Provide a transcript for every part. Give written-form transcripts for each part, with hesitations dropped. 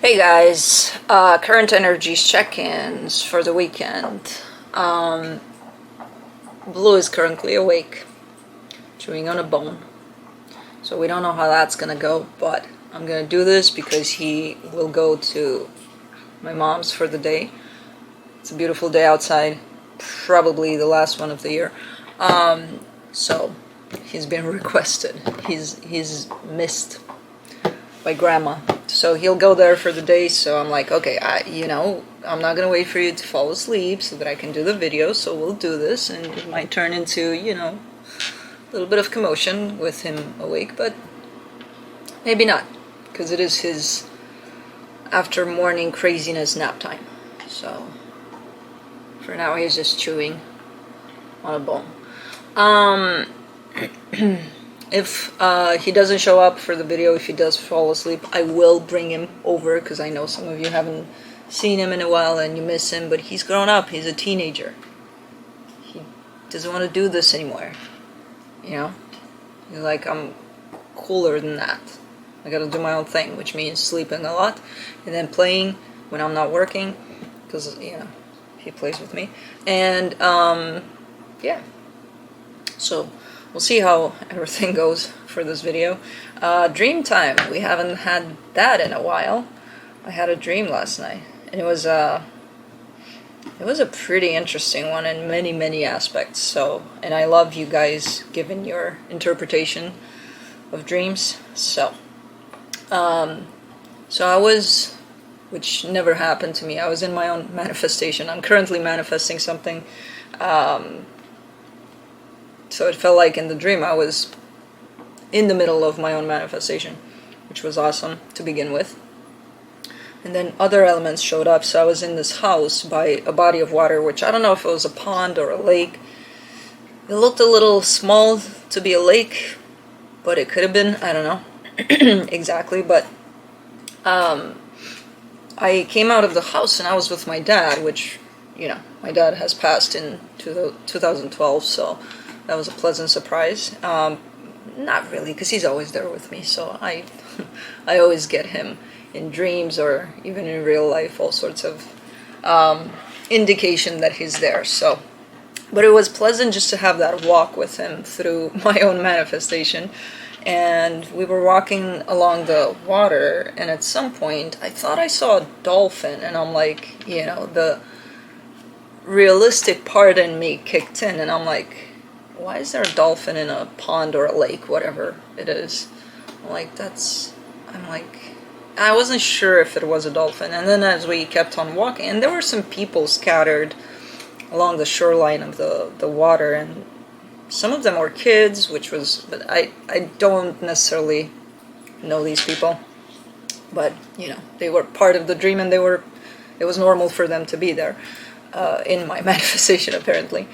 Hey guys, current energies check-ins for the weekend. Blue is currently awake, chewing on a bone. So we don't know how that's gonna go, but I'm gonna do this because he will go to my mom's for the day. It's a beautiful day outside, probably the last one of the year. So he's been requested. He's missed by grandma, so he'll go there for the day. So I'm like, okay, I'm not gonna wait for you to fall asleep so that I can do the video, so we'll do this, and it might turn into a little bit of commotion with him awake, but maybe not, because it is his after morning craziness nap time. So for now he's just chewing on a bone. If he doesn't show up for the video, if he does fall asleep, I will bring him over, because I know some of you haven't seen him in a while and you miss him, but he's grown up, he's a teenager. He doesn't want to do this anymore, He's like, I'm cooler than that. I gotta do my own thing, which means sleeping a lot, and then playing when I'm not working, because, he plays with me, and, yeah. So we'll see how everything goes for this video. Dream time. We haven't had that in a while. I had a dream last night, and it was a pretty interesting one in many aspects. So, and I love you guys giving your interpretation of dreams. So, I was, which never happened to me, I was in my own manifestation. I'm currently manifesting something. So it felt like in the dream I was in the middle of my own manifestation, which was awesome to begin with. And then other elements showed up. So I was in this house by a body of water, which I don't know if it was a pond or a lake. It looked a little small to be a lake, but it could have been, I don't know exactly. But I came out of the house and I was with my dad, which, my dad has passed in 2012, so that was a pleasant surprise. Not really, because he's always there with me, so I always get him in dreams or even in real life, all sorts of indication that he's there. So, but it was pleasant just to have that walk with him through my own manifestation. And we were walking along the water, and at some point I thought I saw a dolphin, and I'm like, the realistic part in me kicked in, and I'm like, why is there a dolphin in a pond or a lake, whatever it is? I wasn't sure if it was a dolphin. And then as we kept on walking, and there were some people scattered along the shoreline of the water, and some of them were kids, but I don't necessarily know these people. But, they were part of the dream, and it was normal for them to be there in my manifestation, apparently.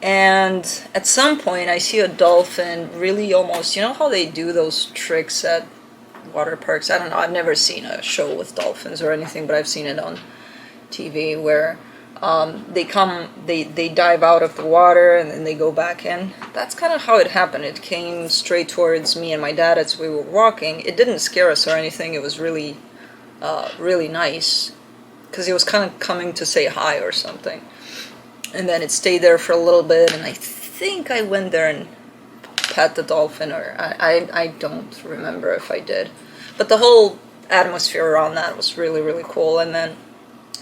And at some point I see a dolphin really almost, how they do those tricks at water parks? I don't know, I've never seen a show with dolphins or anything, but I've seen it on TV where they dive out of the water and then they go back in. That's kind of how it happened. It came straight towards me and my dad as we were walking. It didn't scare us or anything. It was really, really nice, because it was kind of coming to say hi or something. And then it stayed there for a little bit, and I think I went there and pet the dolphin, or I don't remember if I did. But the whole atmosphere around that was really, really cool. And then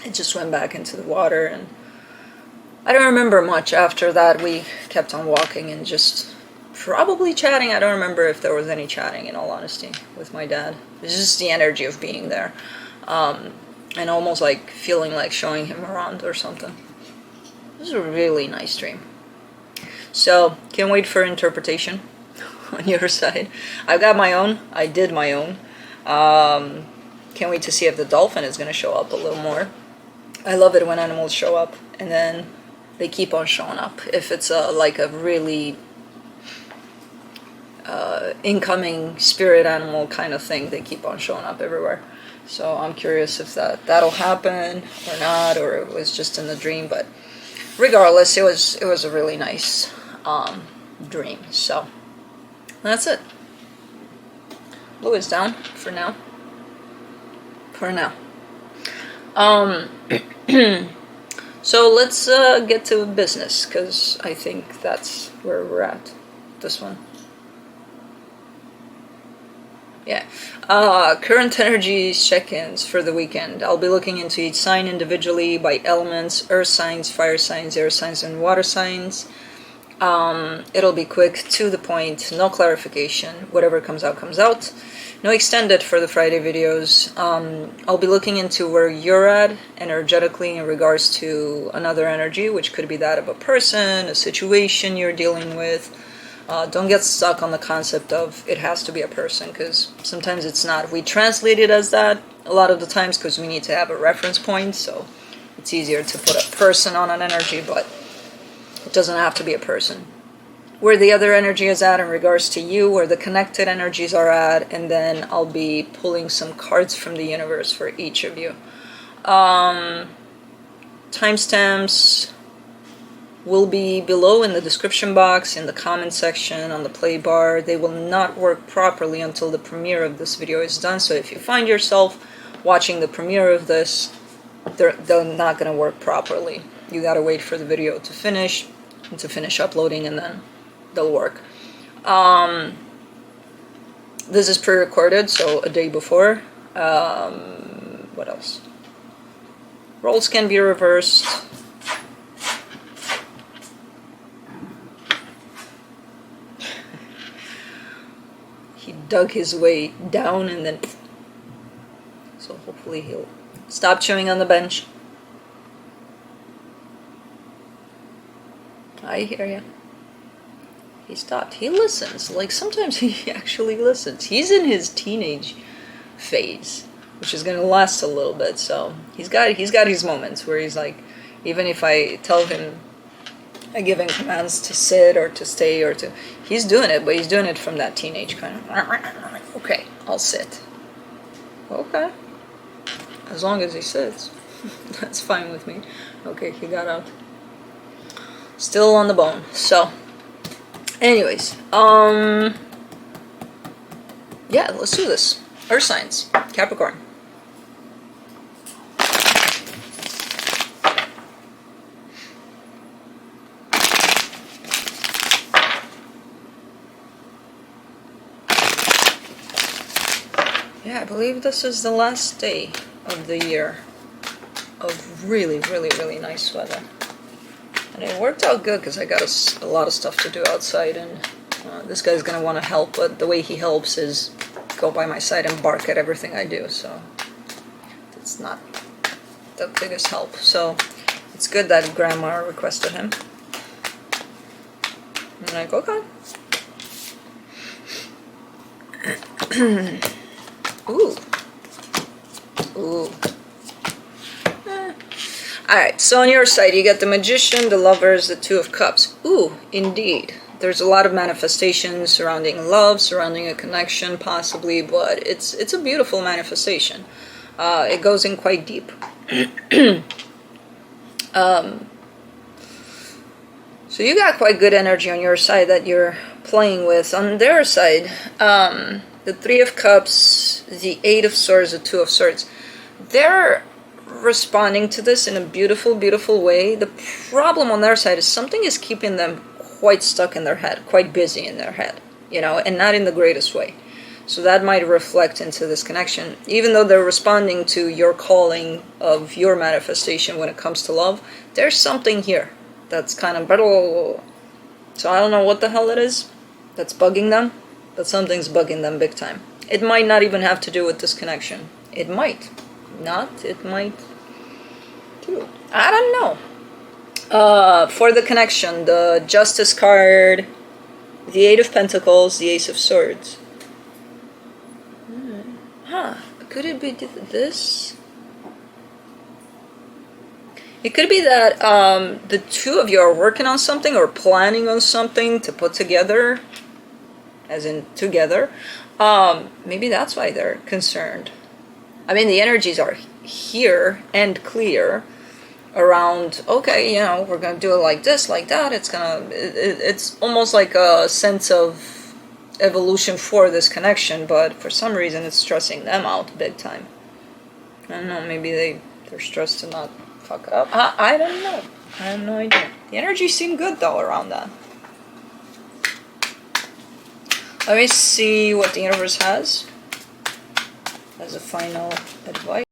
it just went back into the water, and I don't remember much after that. We kept on walking and just probably chatting. I don't remember if there was any chatting, in all honesty, with my dad. It's just the energy of being there, and almost like feeling like showing him around or something. It was a really nice dream. So, can't wait for interpretation on your side. I've got my own. I did my own. Can't wait to see if the dolphin is going to show up a little more. I love it when animals show up, and then they keep on showing up. If it's like a really incoming spirit animal kind of thing, they keep on showing up everywhere. So I'm curious if that'll happen or not, or it was just in the dream. But regardless, it was a really nice dream. So that's it. Blue is down for now. for now. So let's get to business, because I think that's where we're at. This one. Yeah. Current energies check-ins for the weekend. I'll be looking into each sign individually by elements: earth signs, fire signs, air signs, and water signs. It'll be quick, to the point, no clarification. Whatever comes out, comes out. No extended for the Friday videos. I'll be looking into where you're at energetically in regards to another energy, which could be that of a person, a situation you're dealing with. Don't get stuck on the concept of it has to be a person, because sometimes it's not. We translate it as that a lot of the times because we need to have a reference point, so it's easier to put a person on an energy, but it doesn't have to be a person. Where the other energy is at in regards to you, where the connected energies are at, and then I'll be pulling some cards from the universe for each of you. Timestamps will be below in the description box, in the comment section, on the play bar. They will not work properly until the premiere of this video is done, so if you find yourself watching the premiere of this, they're not going to work properly. You gotta wait for the video to finish, and to finish uploading, and then they'll work. This is pre-recorded, so a day before. What else? Roles can be reversed. He dug his way down, and then... So hopefully he'll stop chewing on the bench. I hear ya. He stopped. He listens. Like, sometimes he actually listens. He's in his teenage phase, which is going to last a little bit, so he's got his moments where he's like, even if I tell him, I give him commands to sit or to stay or to... He's doing it, but he's doing it from that teenage kind of... Okay, I'll sit. Okay. As long as he sits. That's fine with me. Okay, he got out. Still on the bone. So, anyways, yeah, let's do this. Earth signs, Capricorn. Yeah, I believe this is the last day of the year of really, really, really nice weather. And it worked out good because I got a lot of stuff to do outside, and this guy's going to want to help, but the way he helps is go by my side and bark at everything I do, so it's not the biggest help. So it's good that Grandma requested him. I'm like, okay. Ooh. Ooh. Alright, so on your side, you get the Magician, the Lovers, the Two of Cups. Ooh, indeed. There's a lot of manifestations surrounding love, surrounding a connection, possibly, but it's a beautiful manifestation. It goes in quite deep. So you got quite good energy on your side that you're playing with. On their side, the Three of Cups, the Eight of Swords, the Two of Swords, they're responding to this in a beautiful, beautiful way. The problem on their side is something is keeping them quite stuck in their head, quite busy in their head, you know, and not in the greatest way. So that might reflect into this connection. Even though they're responding to your calling of your manifestation when it comes to love, there's something here that's kind of... So I don't know what the hell it is that's bugging them, but something's bugging them big time. It might not even have to do with this connection. It might. Not, it might too. I don't know. For the connection, the Justice card, the Eight of Pentacles, the Ace of Swords. Huh. Could it be this? It could be that the two of you are working on something or planning on something to put together, as in together. Maybe that's why they're concerned. I mean, the energies are here and clear around, okay, you know, we're going to do it like this, like that. It's almost like a sense of evolution for this connection, but for some reason it's stressing them out big time. I don't know, maybe they're stressed to not fuck it up. I don't know. I have no idea. The energy seemed good though around that. Let me see what the universe has as a final advice.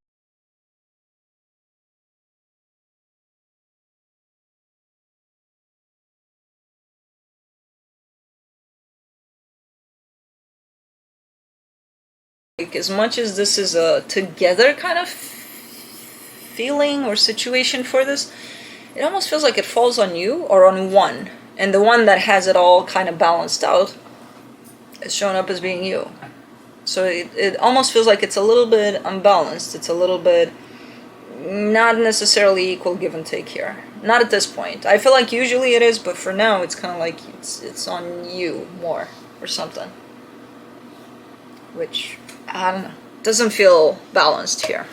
Like, as much as this is a together kind of feeling or situation for this, it almost feels like it falls on you or on one. And the one that has it all kind of balanced out is showing up as being you. So it almost feels like it's a little bit unbalanced. It's a little bit not necessarily equal give and take here. Not at this point. I feel like usually it is, but for now it's kind of like it's on you more or something. Which, I don't know, doesn't feel balanced here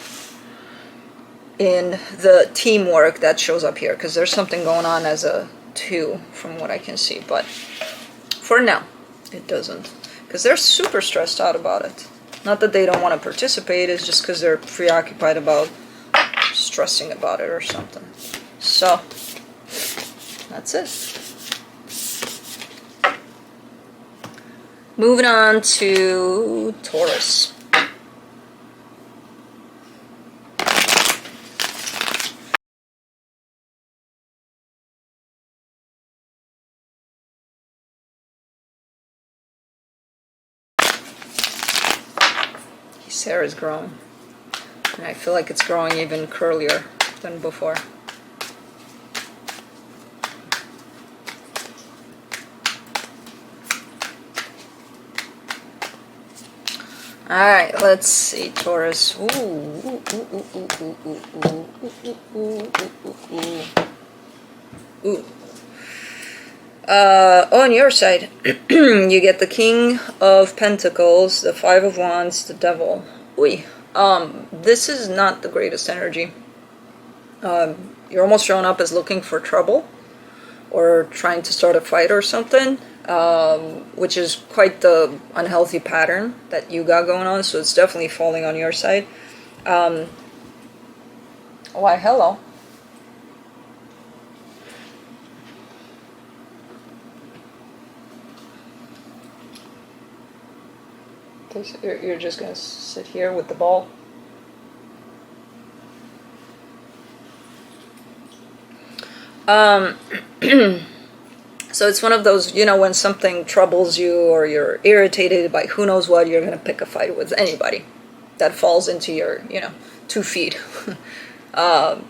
in the teamwork that shows up here, because there's something going on as a two from what I can see, but for now it doesn't, because they're super stressed out about it. Not that they don't want to participate, it's just because they're preoccupied about stressing about it or something. So that's it. Moving on to Taurus. His hair is growing, and I feel like it's growing even curlier than before. Alright, let's see, Taurus. Ooh. On your side, you get the King of Pentacles, the Five of Wands, the Devil. This is not the greatest energy. You're almost showing up as looking for trouble or trying to start a fight or something. Which is quite the unhealthy pattern that you got going on, so it's definitely falling on your side. Why, hello. Okay, so you're just gonna sit here with the ball. So it's one of those, you know, when something troubles you or you're irritated by who knows what, you're going to pick a fight with anybody that falls into your, 2 feet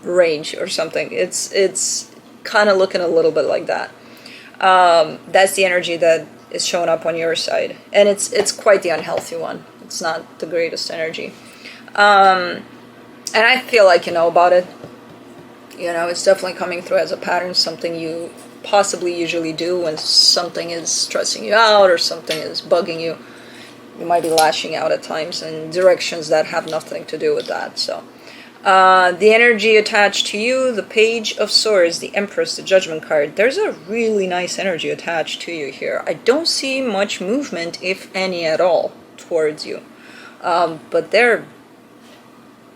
range or something. It's kind of looking a little bit like that. That's the energy that is showing up on your side. And it's quite the unhealthy one. It's not the greatest energy. And I feel like you know about it. You know, it's definitely coming through as a pattern, something you possibly usually do when something is stressing you out or something is bugging you. You might be lashing out at times in directions that have nothing to do with that. So the energy attached to you, the Page of Swords, the Empress, the Judgment card, there's a really nice energy attached to you here. I don't see much movement, if any at all, towards you. But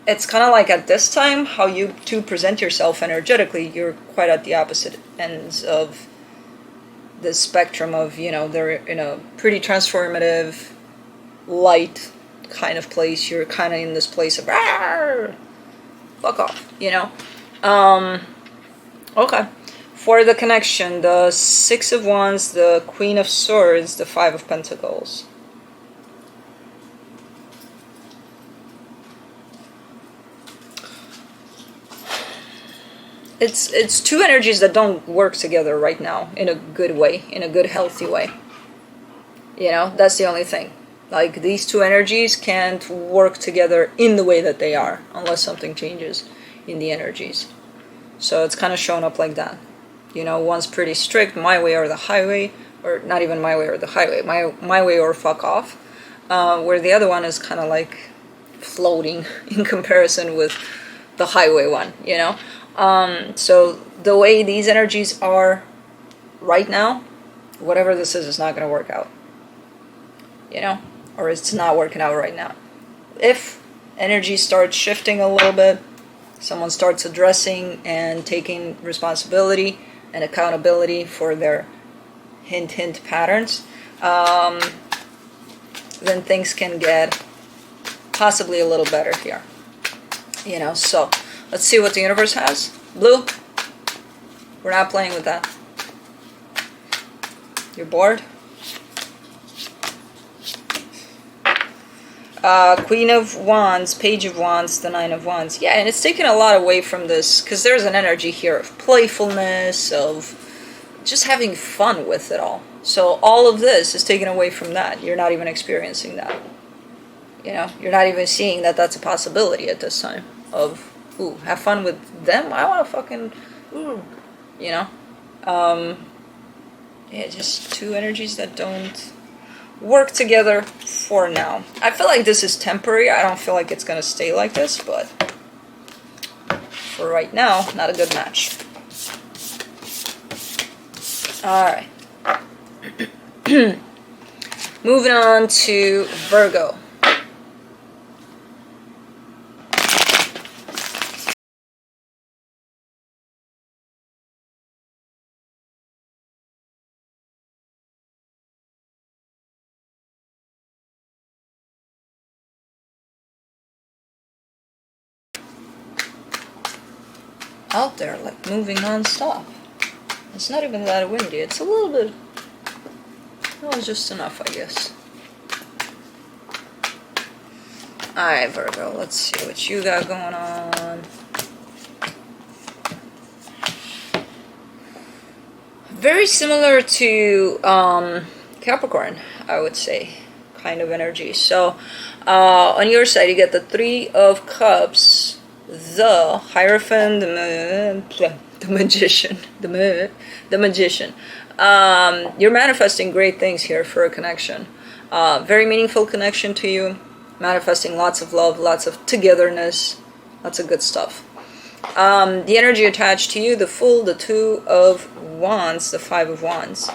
it's kind of like at this time, how you two present yourself energetically, you're quite at the opposite ends of the spectrum of, they're in a pretty transformative, light kind of place. You're kind of in this place of, fuck off, Okay. For the connection, the Six of Wands, the Queen of Swords, the Five of Pentacles. It's two energies that don't work together right now in a good way, in a good, healthy way. That's the only thing. Like, these two energies can't work together in the way that they are, unless something changes in the energies. So it's kind of shown up like that. One's pretty strict, my way or the highway, or not even my way or the highway, my way or fuck off. Where the other one is kind of like floating in comparison with the highway one, So the way these energies are right now, whatever this is not going to work out. Or it's not working out right now. If energy starts shifting a little bit. Someone starts addressing and taking responsibility and accountability for their hint patterns. Then things can get possibly a little better here. You know, so let's see what the universe has. Blue, we're not playing with that. You're bored? Queen of Wands, Page of Wands, the Nine of Wands. Yeah, and it's taken a lot away from this, because there's an energy here of playfulness, of just having fun with it all. So all of this is taken away from that. You're not even experiencing that. You know, you're not even seeing that that's a possibility at this time. Of, ooh, have fun with them? I want to fucking, ooh, you know? Yeah, just two energies that don't work together for now. I feel like this is temporary. I don't feel like it's gonna stay like this, but for right now, not a good match. Alright. Moving on to Virgo. Out there, like moving non-stop. It's not even that windy. It's a little bit. Well, it's just enough, I guess. Alright, Virgo, let's see what you got going on. Very similar to Capricorn, I would say, kind of energy. So, on your side, you get the Three of Cups, the Hierophant, the Magician, the Magician. You're manifesting great things here for a connection. Very meaningful connection to you. Manifesting lots of love, lots of togetherness, lots of good stuff. The energy attached to you, the Fool, the Two of Wands, the Five of Wands.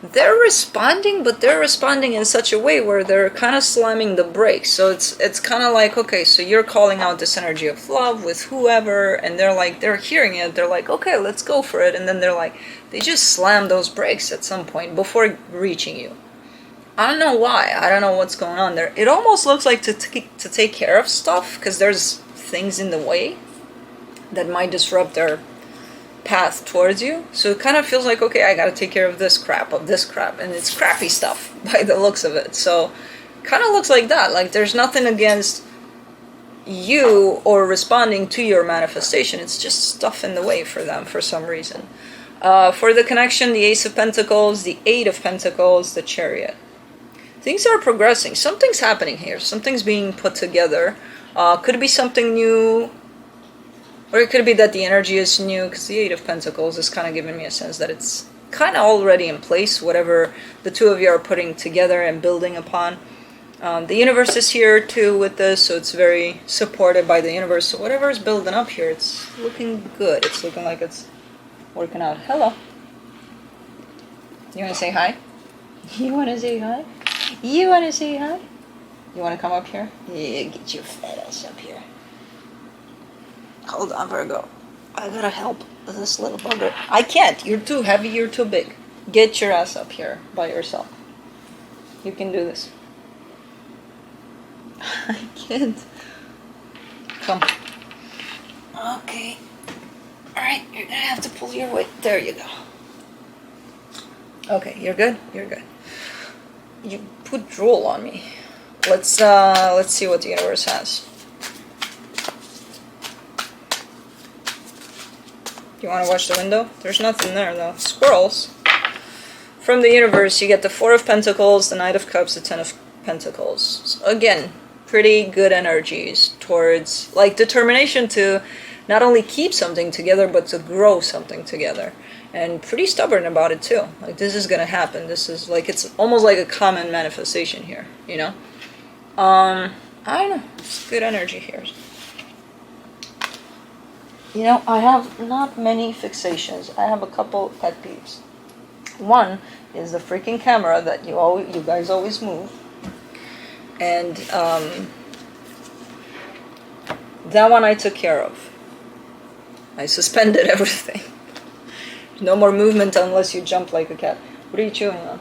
They're responding, but they're responding in such a way where they're kind of slamming the brakes. So it's kind of like, okay, so you're calling out this energy of love with whoever, and they're hearing it, they're like, okay, let's go for it, and then they're like, they just slam those brakes at some point before reaching you. I don't know why. I don't know what's going on there. It almost looks like to take care of stuff, because there's things in the way that might disrupt their path towards you. So it kind of feels like, okay, I gotta take care of this crap, and it's crappy stuff by the looks of it. So kind of looks like that. Like there's nothing against you or responding to your manifestation. It's just stuff in the way for them for some reason. For the connection, the Ace of Pentacles, the Eight of Pentacles, the Chariot. Things are progressing. Something's happening here. Something's being put together. Could be something new, or it could be that the energy is new, because the Eight of Pentacles is kind of giving me a sense that it's kind of already in place, whatever the two of you are putting together and building upon. The universe is here too with this, so it's very supported by the universe. So whatever is building up here, it's looking good. It's looking like it's working out. Hello. You want to say hi? You want to say hi? You want to say hi? You want to come up here? Yeah, get your fat ass up here. Hold on, Virgo. I gotta help this little bugger. I can't. You're too heavy. You're too big. Get your ass up here by yourself. You can do this. I can't. Come. Okay. Alright, you're gonna have to pull your weight. There you go. Okay, you're good? You're good. You put drool on me. Let's see what the universe has. You want to watch the window? There's nothing there though. Squirrels. From the universe, you get the Four of Pentacles, the Knight of Cups, the Ten of Pentacles. So again, pretty good energies towards like determination to not only keep something together, but to grow something together. And pretty stubborn about it too. Like this is gonna happen. This is like, it's almost like a common manifestation here, you know? I don't know. It's good energy here. You know, I have not many fixations. I have a couple pet peeves. One is the freaking camera that you guys always move. And That one I took care of. I suspended everything. No more movement unless you jump like a cat. What are you chewing on?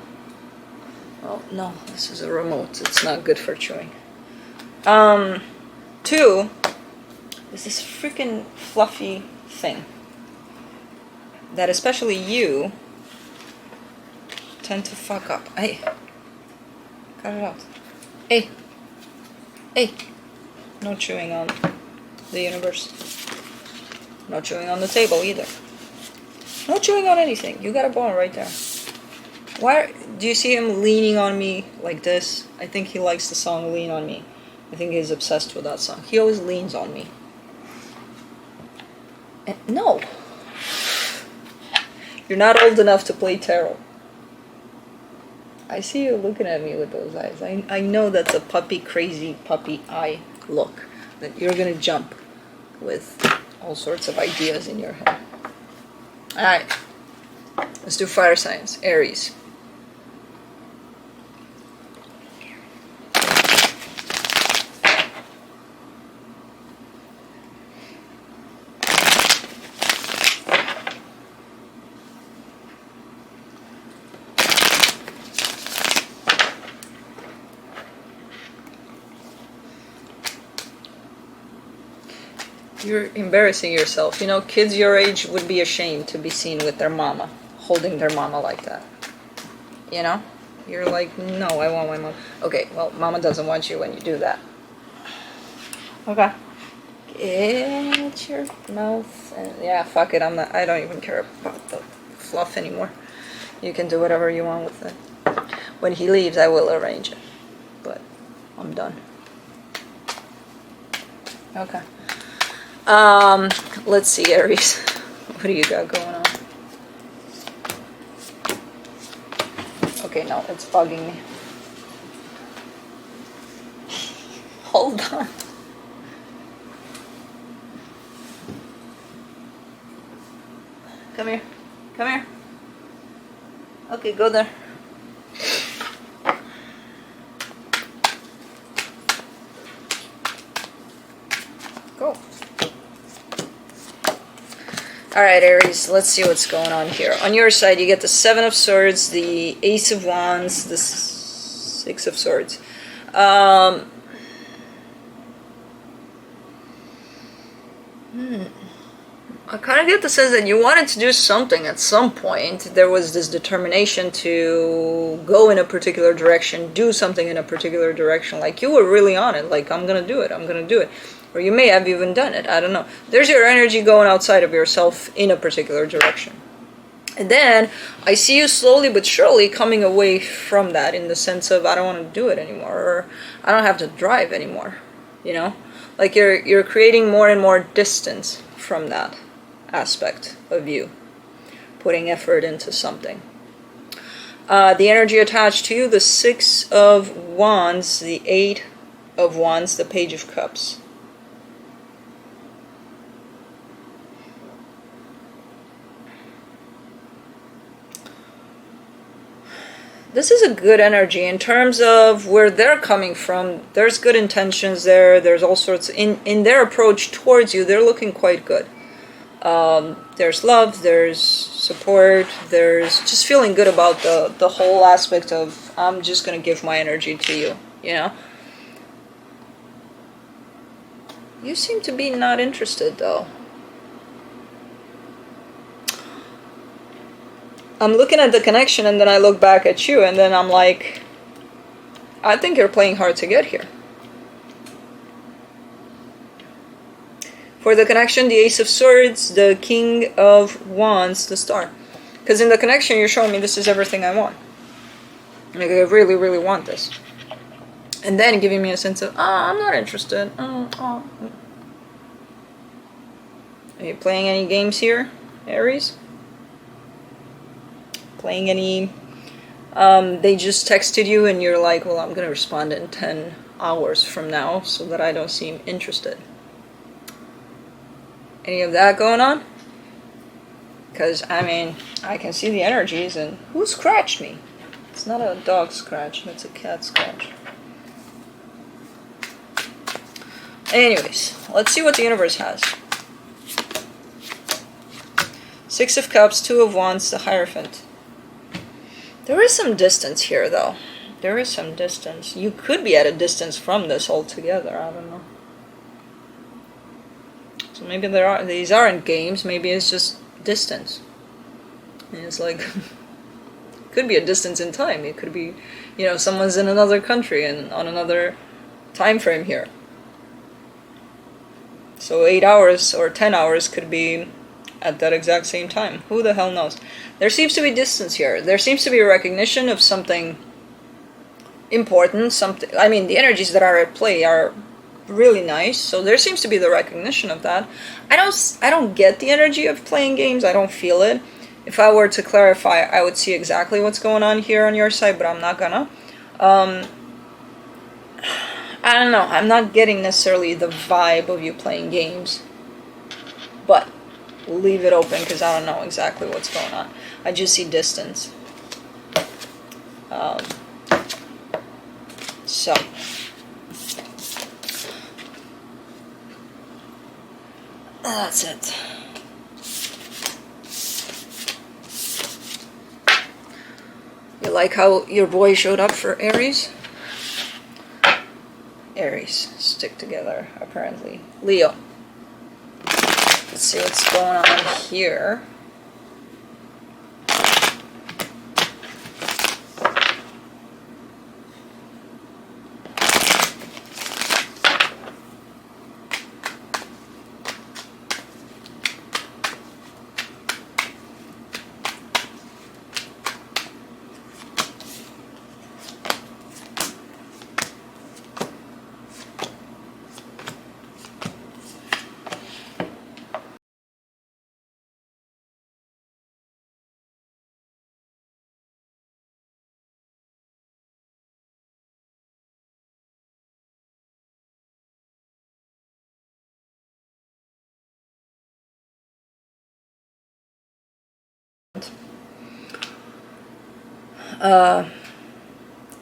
Oh, no, this is a remote. It's not good for chewing. 2 is this freaking fluffy thing that especially you tend to fuck up. Hey, cut it out. Hey, hey, no chewing on the universe. No chewing on the table either. No chewing on anything. You got a bone right there. Why do you see him leaning on me like this? I think he likes the song Lean on Me. I think he's obsessed with that song. He always leans on me. And no. You're not old enough to play tarot. I see you looking at me with those eyes. I know that's a puppy, crazy puppy eye look. That you're gonna jump with all sorts of ideas in your head. Alright. Let's do fire signs. Aries. You're embarrassing yourself. You know, kids your age would be ashamed to be seen with their mama, holding their mama like that. You know? You're like, no, I want my mom. Okay, well, mama doesn't want you when you do that. Okay. Get your mouth. And, yeah, fuck it. I don't even care about the fluff anymore. You can do whatever you want with it. When he leaves, I will arrange it. But I'm done. Okay. Let's see, Aries. What do you got going on? Okay, no, it's bugging me. Hold on. Come here. Come here. Okay, go there. Go. Alright, Aries, let's see what's going on here. On your side, you get the 7 of Swords, the Ace of Wands, the 6 of Swords. I kind of get the sense that you wanted to do something at some point. There was this determination to go in a particular direction, do something in a particular direction. Like, you were really on it. Like, I'm going to do it, I'm going to do it. Or you may have even done it, I don't know. There's your energy going outside of yourself in a particular direction. And then, I see you slowly but surely coming away from that in the sense of, I don't want to do it anymore, or I don't have to drive anymore, you know? Like, you're creating more and more distance from that aspect of you, putting effort into something. The energy attached to you, the 6 of Wands, the 8 of Wands, the Page of Cups. This is a good energy in terms of where they're coming from. There's good intentions there. There's all sorts in their approach towards you. They're looking quite good. There's love, there's support, there's just feeling good about the whole aspect of, I'm just going to give my energy to you, you know? You seem to be not interested, though. I'm looking at the connection, and then I look back at you, and then I'm like, I think you're playing hard to get here. For the connection, the Ace of Swords, the King of Wands, the Star. Because in the connection, you're showing me this is everything I want. Like, I really, really want this. And then giving me a sense of, I'm not interested. Are you playing any games here, Aries? Playing any... they just texted you and you're like, well, I'm going to respond in 10 hours from now so that I don't seem interested. Any of that going on? Because, I mean, I can see the energies, and who scratched me? It's not a dog scratch, it's a cat scratch. Anyways, let's see what the universe has. Six of Cups, Two of Wands, the Hierophant. There is some distance here, though. There is some distance. You could be at a distance from this altogether. I don't know. So maybe these aren't games. Maybe it's just distance. And it's like, could be a distance in time. It could be, you know, someone's in another country and on another time frame here. So 8 hours or 10 hours could be at that exact same time. Who the hell knows? There seems to be distance here. There seems to be a recognition of something important. Something. I mean, the energies that are at play are really nice. So there seems to be the recognition of that. I don't get the energy of playing games. I don't feel it. If I were to clarify, I would see exactly what's going on here on your side, but I'm not gonna. I don't know. I'm not getting necessarily the vibe of you playing games, but we'll leave it open because I don't know exactly what's going on. I just see distance. So that's it. You like how your boy showed up for Aries? Aries, stick together, apparently. Leo. Let's see what's going on here.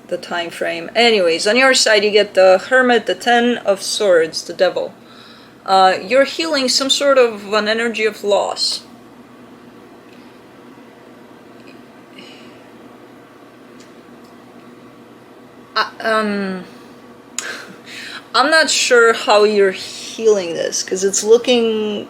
The time frame. Anyways, on your side you get the Hermit, the Ten of Swords, the Devil. You're healing some sort of an energy of loss. I'm not sure how you're healing this, because it's looking...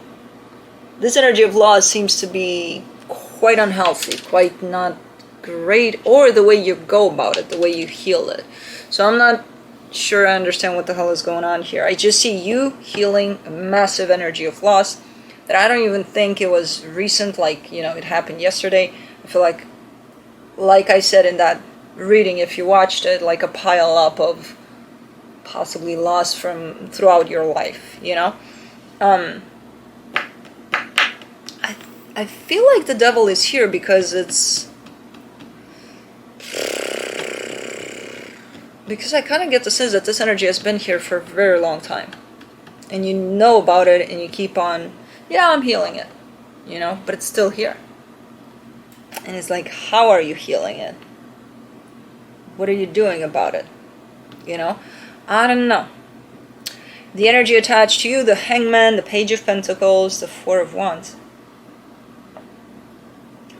This energy of loss seems to be quite unhealthy, quite not great, or the way you go about it, the way you heal it. So I'm not sure I understand what the hell is going on here. I just see you healing a massive energy of loss that I don't even think it was recent, like, you know, it happened yesterday. I feel like I said in that reading, if you watched it, like a pile up of possibly loss from throughout your life, you know? I feel like the Devil is here because I kind of get the sense that this energy has been here for a very long time. And you know about it and you keep on, yeah, I'm healing it, you know, but it's still here. And it's like, how are you healing it? What are you doing about it? You know? I don't know. The energy attached to you, the Hangman, the Page of Pentacles, the Four of Wands.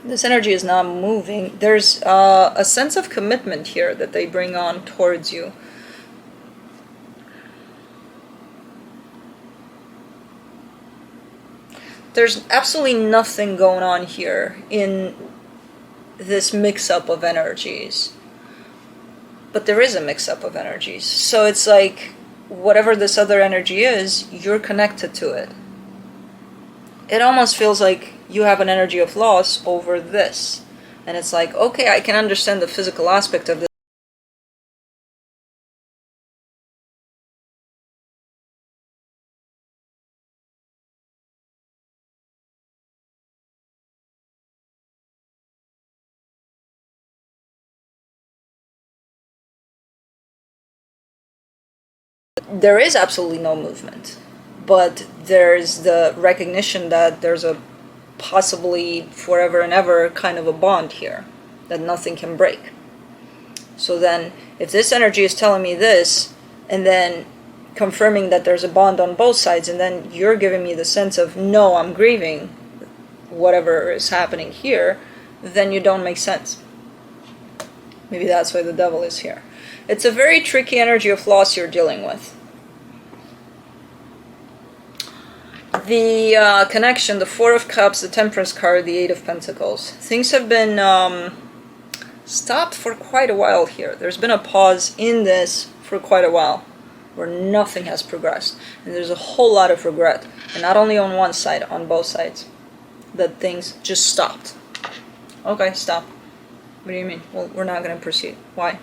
This energy is not moving. There's a sense of commitment here that they bring on towards you. There's absolutely nothing going on here in this mix-up of energies. But there is a mix-up of energies. So it's like, whatever this other energy is, you're connected to it. It almost feels like you have an energy of loss over this. And it's like, okay, I can understand the physical aspect of this. There is absolutely no movement. But there's the recognition that there's a possibly forever and ever kind of a bond here that nothing can break. So then, if this energy is telling me this, and then confirming that there's a bond on both sides, and then you're giving me the sense of, no, I'm grieving whatever is happening here, then you don't make sense. Maybe that's why the devil is here. It's a very tricky energy of loss you're dealing with. The connection, the Four of Cups, the Temperance card, the Eight of Pentacles. Things have been stopped for quite a while here. There's been a pause in this for quite a while, where nothing has progressed. And there's a whole lot of regret. And not only on one side, on both sides. That things just stopped. Okay, stop. What do you mean? Well, we're not going to proceed. Why?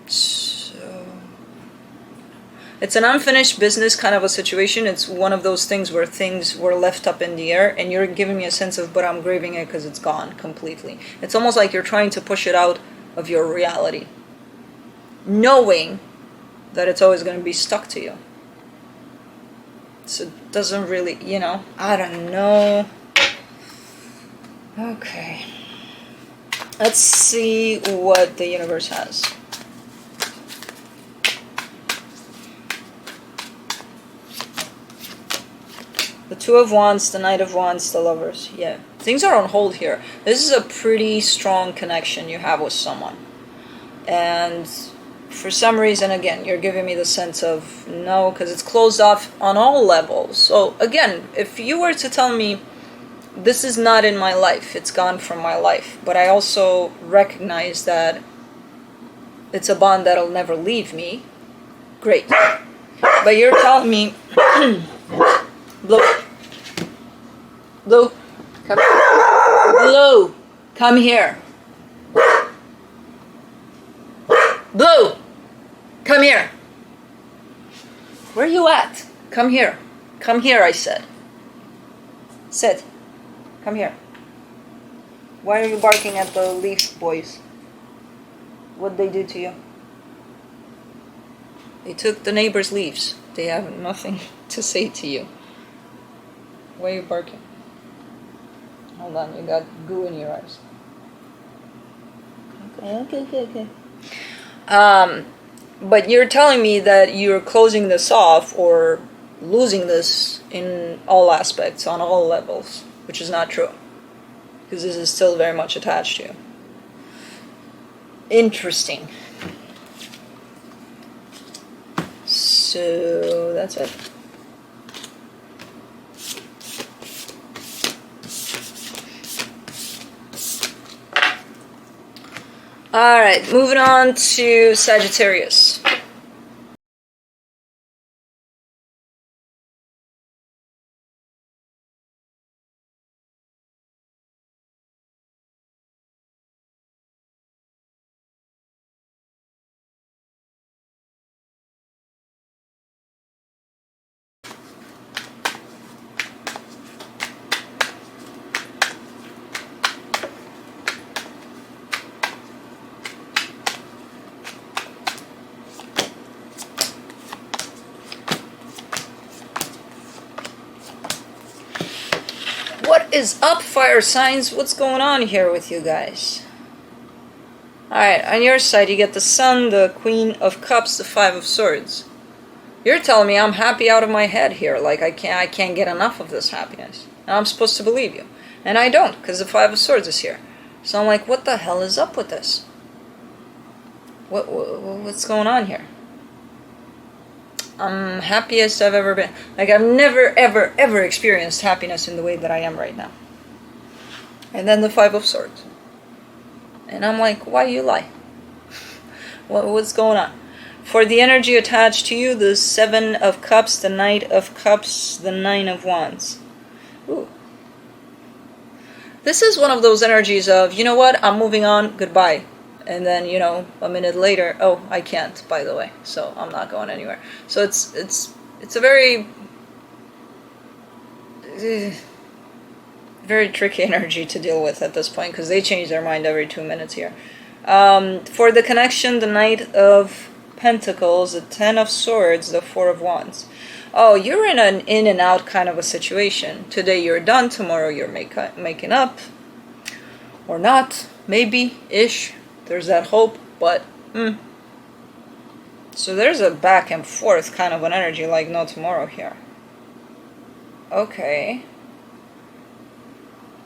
So, it's an unfinished business kind of a situation. It's one of those things where things were left up in the air, and you're giving me a sense of, but I'm grieving it because it's gone completely. It's almost like you're trying to push it out of your reality, knowing that it's always going to be stuck to you. So it doesn't really, you know, I don't know. Okay. Let's see what the universe has. The Two of Wands, the Knight of Wands, the Lovers. Yeah. Things are on hold here. This is a pretty strong connection you have with someone. And for some reason, again, you're giving me the sense of no, because it's closed off on all levels. So again, if you were to tell me, this is not in my life, it's gone from my life, but I also recognize that it's a bond that'll never leave me, great. But you're telling me, Blue, Blue, come here. Blue, come here. Blue, come here. Where are you at? Come here. Come here, I said. Sit. Come here. Why are you barking at the leaf boys? What'd they do to you? They took the neighbor's leaves. They have nothing to say to you. Why are you barking? Hold on, you got goo in your eyes. Okay. But you're telling me that you're closing this off or losing this in all aspects, on all levels, which is not true, because this is still very much attached to you. Interesting. So that's it. Alright, moving on to Sagittarius. What is up, fire signs? What's going on here with you guys? Alright, on your side you get the Sun, the Queen of Cups, the Five of Swords. You're telling me I'm happy out of my head here, like I can't get enough of this happiness. And I'm supposed to believe you. And I don't, because the Five of Swords is here. So I'm like, what the hell is up with this? What's going on here? I'm happiest I've ever been. Like, I've never, ever experienced happiness in the way that I am right now. And then the Five of Swords. And I'm like, why you lie? What's going on? For the energy attached to you, the Seven of Cups, the Knight of Cups, the Nine of Wands. Ooh. This is one of those energies of, you know what, I'm moving on, goodbye. And then, you know, a minute later, oh, I can't, by the way, so I'm not going anywhere. So it's a very very tricky energy to deal with at this point, because they change their mind every 2 minutes here. For the connection, the Knight of Pentacles, the Ten of Swords, the Four of Wands. Oh, you're in an in and out kind of a situation. Today you're done, tomorrow you're making up. Or not, maybe, ish. There's that hope, but So there's a back and forth kind of an energy like no tomorrow here. Okay.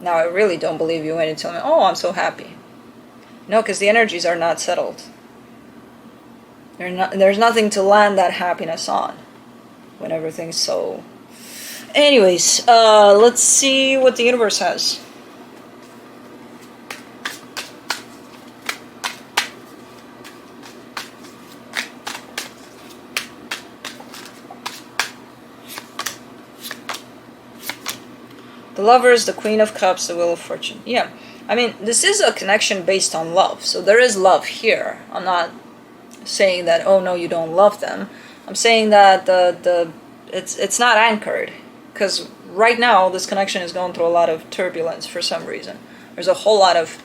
Now I really don't believe you when you tell me, oh, I'm so happy. No, because the energies are not settled. There's nothing to land that happiness on when everything's so... Anyways, let's see what the universe has. The Lovers, the Queen of Cups, the Wheel of Fortune. Yeah, I mean, this is a connection based on love. So there is love here. I'm not saying that, oh no, you don't love them. I'm saying that it's not anchored. Because right now, this connection is going through a lot of turbulence for some reason. There's a whole lot of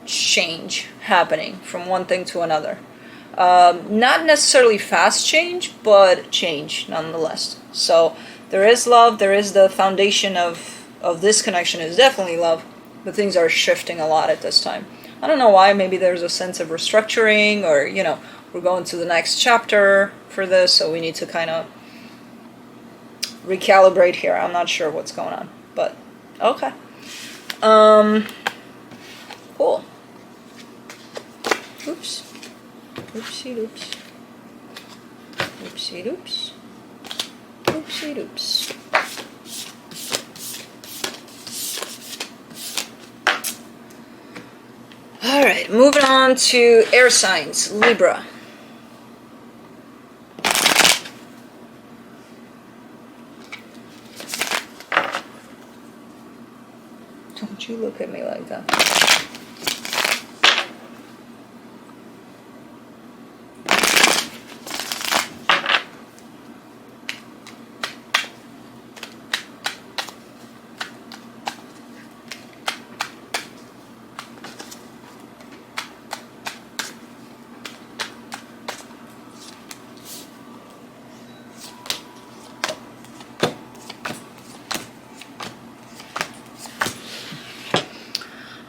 change happening from one thing to another. Not necessarily fast change, but change nonetheless. So there is love. There is the foundation of this connection is definitely love, but things are shifting a lot at this time. I don't know why. Maybe there's a sense of restructuring, or, you know, we're going to the next chapter for this, so we need to kind of recalibrate here. I'm not sure what's going on, but okay. Cool. Oops. Oopsie doops. Oopsie doops. Oopsie doops. Alright, moving on to air signs, Libra. Don't you look at me like that.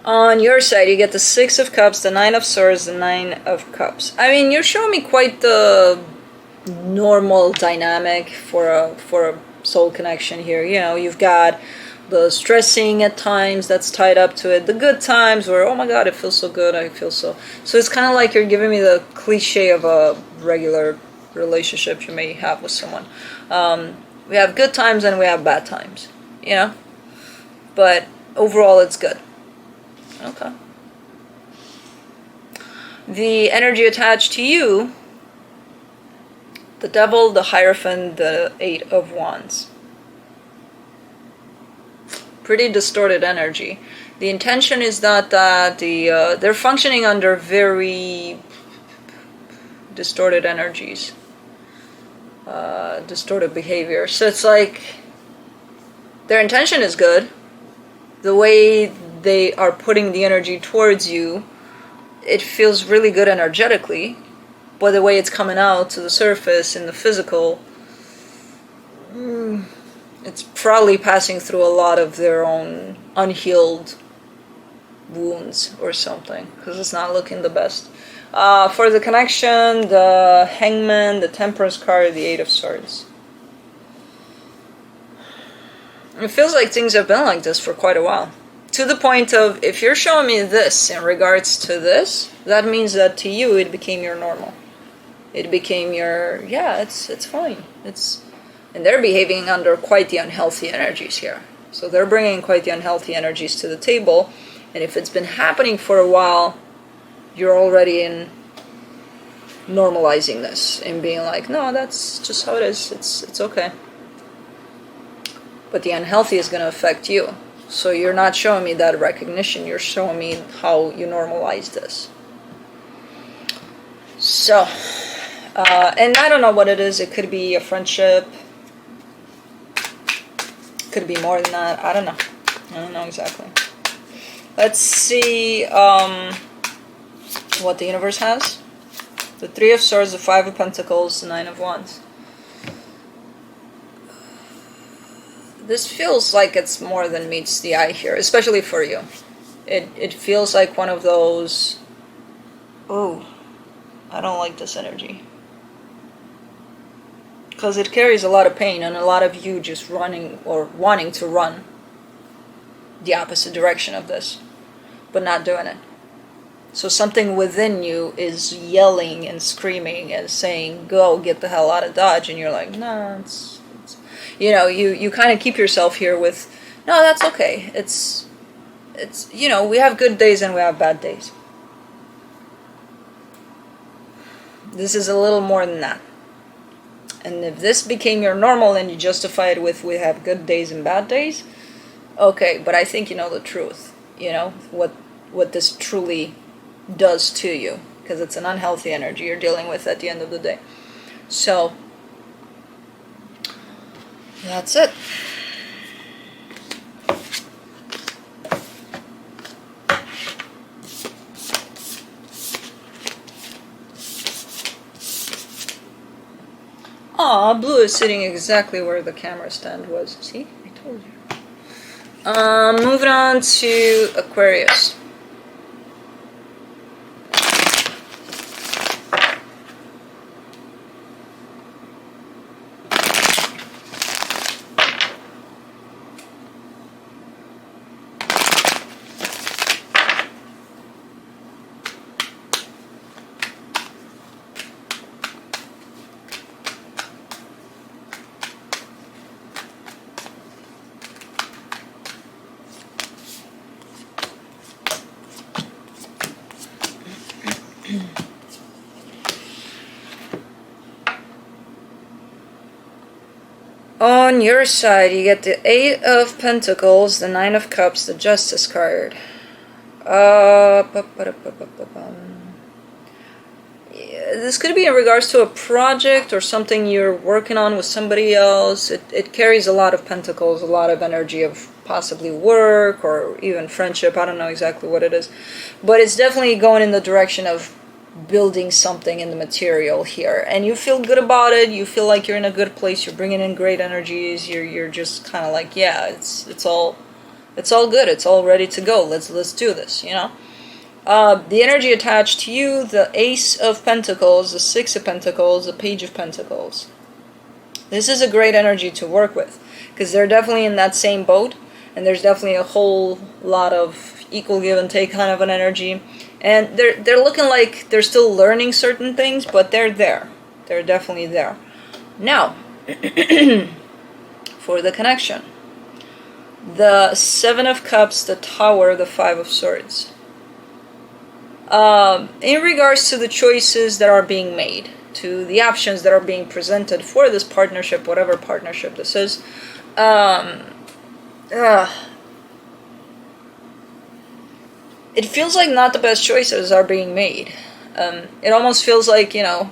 On your side, you get the Six of Cups, the Nine of Swords, the Nine of Cups. I mean, you're showing me quite the normal dynamic for a soul connection here. You know, you've got the stressing at times that's tied up to it. The good times where, oh my God, it feels so good. I feel so... So it's kind of like you're giving me the cliche of a regular relationship you may have with someone. We have good times and we have bad times, you know? But overall, it's good. Okay. The energy attached to you, the Devil, the Hierophant, the Eight of Wands. Pretty distorted energy. The intention is that they're functioning under very distorted energies, distorted behavior. So it's like their intention is good. The way they are putting the energy towards you, it feels really good energetically, but the way it's coming out to the surface in the physical, it's probably passing through a lot of their own unhealed wounds or something, because it's not looking the best. For the connection, the Hangman, the Temperance card, the Eight of Swords. It feels like things have been like this for quite a while. To the point of, if you're showing me this in regards to this, that means that to you it became your normal. It became your, yeah, it's fine. And they're behaving under quite the unhealthy energies here. So they're bringing quite the unhealthy energies to the table. And if it's been happening for a while, you're already in normalizing this and being like, no, that's just how it is. It's okay. But the unhealthy is going to affect you. So you're not showing me that recognition. You're showing me how you normalize this. So, and I don't know what it is. It could be a friendship. Could be more than that. I don't know. I don't know exactly. Let's see what the universe has. The Three of Swords, the Five of Pentacles, the Nine of Wands. This feels like it's more than meets the eye here, especially for you. It feels like one of those, oh, I don't like this energy. because it carries a lot of pain and a lot of you just running or wanting to run the opposite direction of this, but not doing it. So something within you is yelling and screaming and saying, go, get the hell out of Dodge. And you're like, no, it's you know, you kind of keep yourself here with, no, that's okay. It's, you know, we have good days and we have bad days. This is a little more than that. And if this became your normal and you justify it with, we have good days and bad days, okay, but I think you know the truth, you know, what this truly does to you, because it's an unhealthy energy you're dealing with at the end of the day. So that's it. Aw, blue is sitting exactly where the camera stand was. See? I told you. Moving on to Aquarius. On your side, you get the 8 of Pentacles, the 9 of Cups, the Justice card. This could be in regards to a project or something you're working on with somebody else. It carries a lot of Pentacles, a lot of energy of possibly work or even friendship. I don't know exactly what it is. But it's definitely going in the direction of building something in the material here, and you feel good about it. You feel like you're in a good place. You're bringing in great energies. You're just kind of like, yeah, it's all good. It's all ready to go. Let's do this. You know, the energy attached to you: the Ace of Pentacles, the 6 of Pentacles, the Page of Pentacles. This is a great energy to work with because they're definitely in that same boat, and there's definitely a whole lot of equal give and take kind of an energy. And they're looking like they're still learning certain things, but they're there. They're definitely there. Now, for the connection. The 7 of Cups, the Tower, the 5 of Swords. In regards to the choices that are being made, to the options that are being presented for this partnership, whatever partnership this is, it feels like not the best choices are being made. It almost feels like, you know,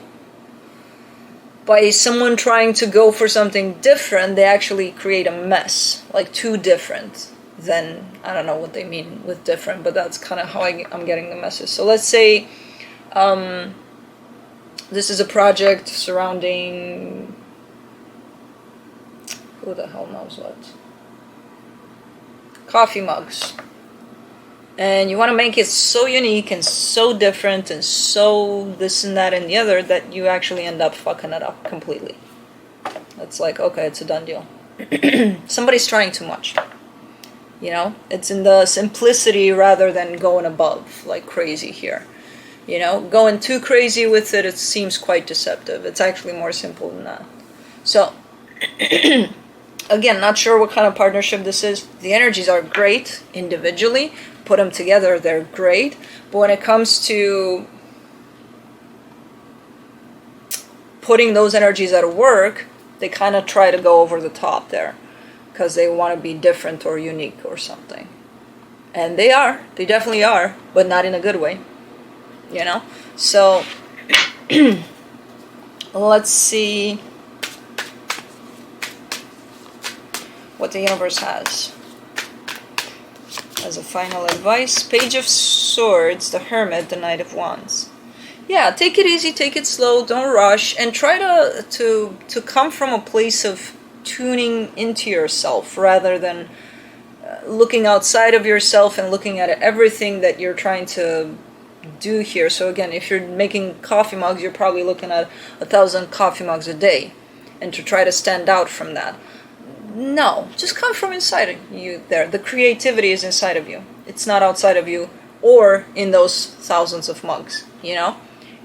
by someone trying to go for something different, they actually create a mess. Like too different. Then, I don't know what they mean with different, but that's kind of how I'm getting the message. So let's say this is a project surrounding... who the hell knows what? Coffee mugs. And you want to make it so unique and so different and so this and that and the other that you actually end up fucking it up completely. It's like, okay, it's a done deal. Somebody's trying too much. You know? It's in the simplicity rather than going above like crazy here. You know? Going too crazy with it, it seems quite deceptive. It's actually more simple than that. So, again, not sure what kind of partnership this is. The energies are great individually. Put them together, they're great. But when it comes to putting those energies at work, they kind of try to go over the top there because they want to be different or unique or something. And they are. They definitely are, but not in a good way. You know? So, let's see what the universe has. As a final advice, Page of Swords, the Hermit, the Knight of Wands. Yeah, take it easy, take it slow, don't rush, and try to come from a place of tuning into yourself rather than looking outside of yourself and looking at everything that you're trying to do here. So again, if you're making coffee mugs, you're probably looking at 1,000 coffee mugs a day. and to try to stand out from that. No, just come from inside you there. The creativity is inside of you. It's not outside of you or in those thousands of mugs, you know?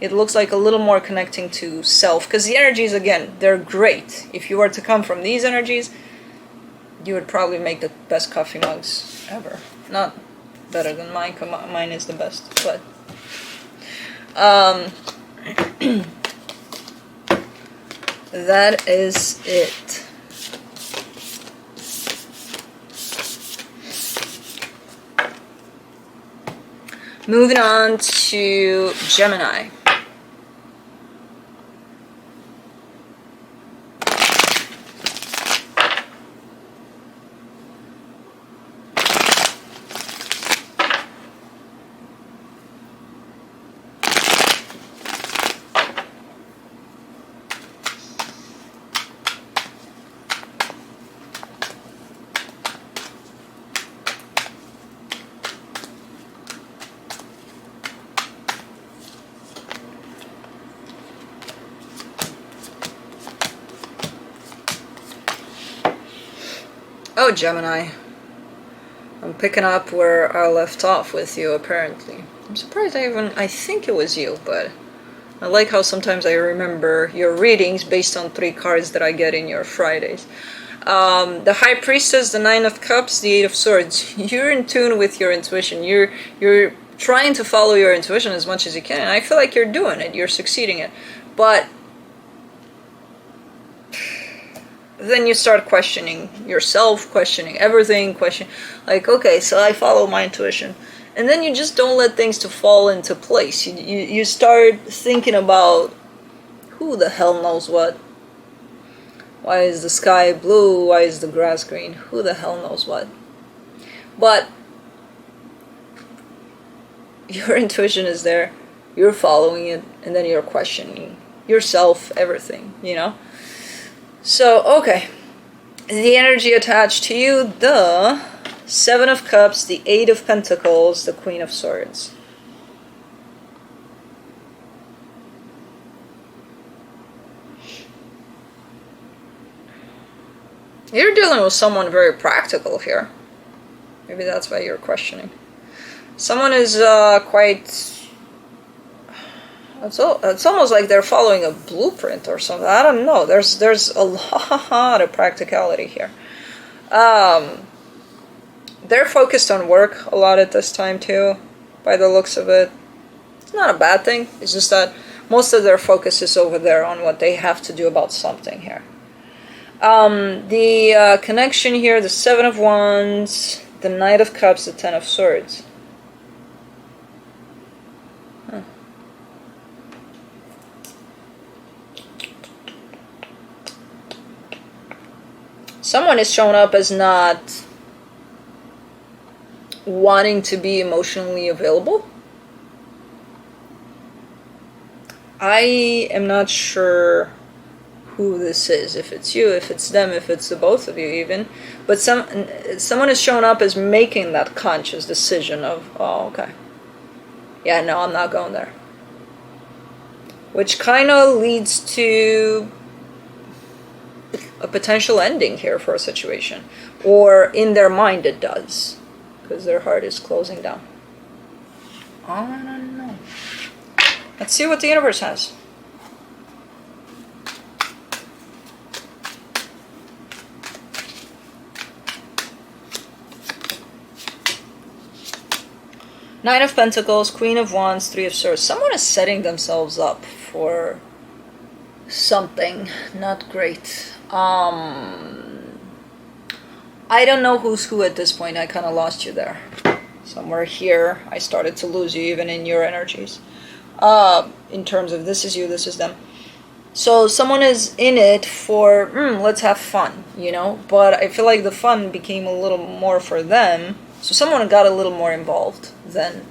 It looks like a little more connecting to self, because the energies, again, they're great. If you were to come from these energies, you would probably make the best coffee mugs ever. Not better than mine, because mine is the best, but that is it. Moving on to Gemini. Oh, Gemini. I'm picking up where I left off with you, apparently. I'm surprised I think it was you, but I like how sometimes I remember your readings based on 3 cards that I get in your Fridays. The High Priestess, the 9 of Cups, the 8 of Swords. You're in tune with your intuition. You're trying to follow your intuition as much as you can, and I feel like you're doing it. You're succeeding it. But then you start questioning yourself, questioning everything, like, okay, so I follow my intuition. And then you just don't let things to fall into place. You start thinking about who the hell knows what. Why is the sky blue? Why is the grass green? Who the hell knows what? But your intuition is there. You're following it, and then you're questioning yourself, everything, you know? So, okay, the energy attached to you, the 7 of Cups, the 8 of Pentacles, the Queen of Swords. You're dealing with someone very practical here. Maybe that's why you're questioning. Someone is quite... It's almost like they're following a blueprint or something. I don't know. There's a lot of practicality here. They're focused on work a lot at this time too, by the looks of it. It's not a bad thing. It's just that most of their focus is over there on what they have to do about something here. The connection here, the 7 of Wands, the Knight of Cups, the 10 of Swords. Huh. Someone is shown up as not wanting to be emotionally available. I am not sure who this is, if it's you, if it's them, if it's the both of you even. But someone is shown up as making that conscious decision of, oh, okay. Yeah, no, I'm not going there. Which kind of leads to a potential ending here for a situation, or in their mind it does, because their heart is closing down. I don't know. Let's see what the universe has. Nine of Pentacles, Queen of Wands, 3 of Swords. Someone is setting themselves up for something not great. I don't know who's who at this point. I kind of lost you there. Somewhere here, I started to lose you, even in your energies. In terms of this is you, this is them. So someone is in it for, let's have fun, you know? But I feel like the fun became a little more for them. So someone got a little more involved than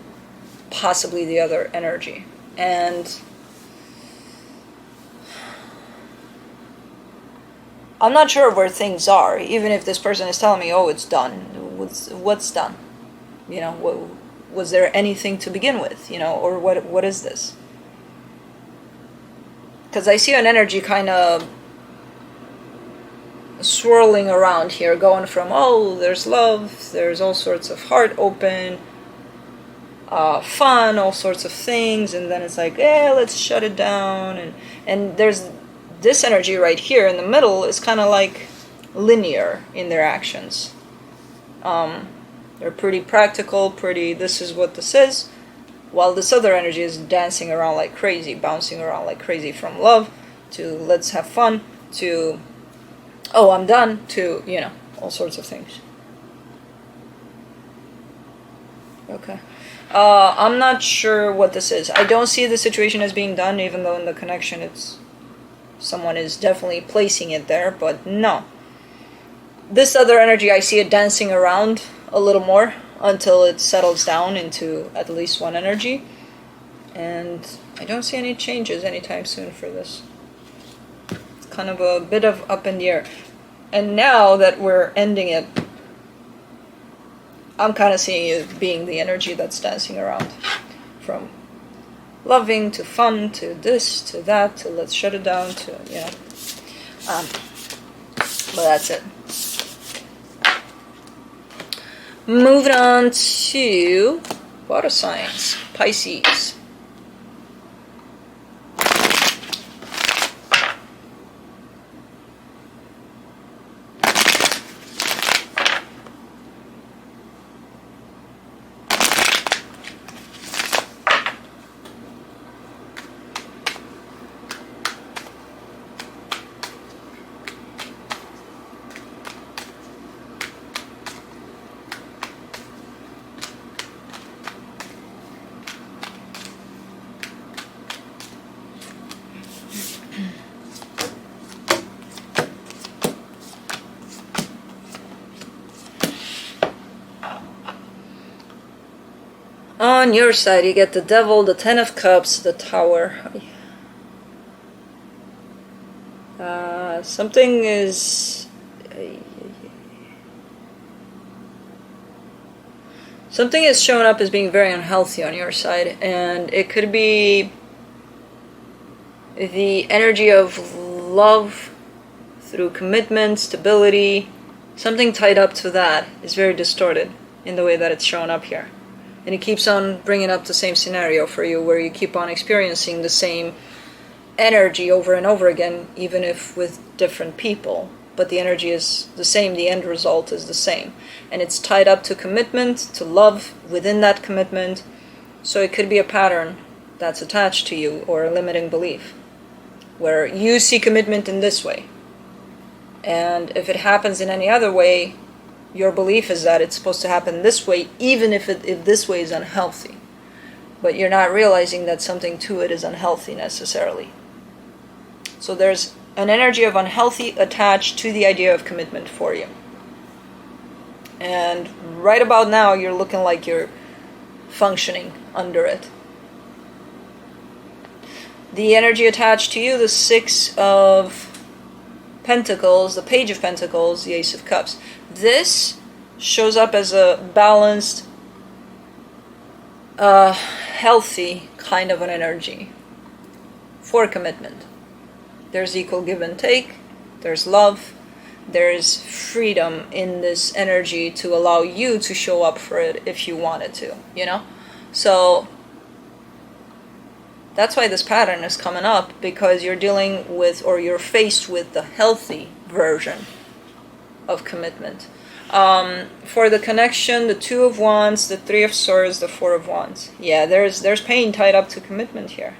possibly the other energy. And I'm not sure where things are, even if this person is telling me, oh, it's done. What's done? You know, was there anything to begin with, you know, or what is this? Because I see an energy kind of swirling around here, going from, oh, there's love, there's all sorts of heart open, fun, all sorts of things, and then it's like, yeah, let's shut it down, and there's this energy right here in the middle is kind of like linear in their actions. They're pretty practical, pretty, this is what this is, while this other energy is dancing around like crazy, bouncing around like crazy, from love to let's have fun to, oh, I'm done, to, you know, all sorts of things. Okay. I'm not sure what this is. I don't see the situation as being done, even though in the connection it's, someone is definitely placing it there, but no. This other energy, I see it dancing around a little more until it settles down into at least one energy. And I don't see any changes anytime soon for this. It's kind of a bit of up in the air. And now that we're ending it, I'm kind of seeing it being the energy that's dancing around. From loving to fun to this to that to let's shut it down to, you know. But that's it. Moving on to water signs, Pisces. On your side, you get the Devil, the Ten of Cups, the Tower. Something is... Something is showing up as being very unhealthy on your side, and it could be the energy of love through commitment, stability. Something tied up to that is very distorted in the way that it's showing up here. And it keeps on bringing up the same scenario for you, where you keep on experiencing the same energy over and over again, even if with different people. But the energy is the same, the end result is the same. And it's tied up to commitment, to love within that commitment. So it could be a pattern that's attached to you, or a limiting belief, where you see commitment in this way. And if it happens in any other way, your belief is that it's supposed to happen this way, even if this way is unhealthy. But you're not realizing that something to it is unhealthy necessarily. So there's an energy of unhealthy attached to the idea of commitment for you. And right about now, you're looking like you're functioning under it. The energy attached to you, the Six of Pentacles, the Page of Pentacles, the Ace of Cups. This shows up as a balanced, healthy kind of an energy for commitment. There's equal give and take, there's love, there's freedom in this energy to allow you to show up for it if you wanted to, you know? So that's why this pattern is coming up, because you're dealing with, or you're faced with, the healthy version of commitment. For the connection, the Two of Wands, the Three of Swords, the Four of Wands. Yeah, there's pain tied up to commitment here.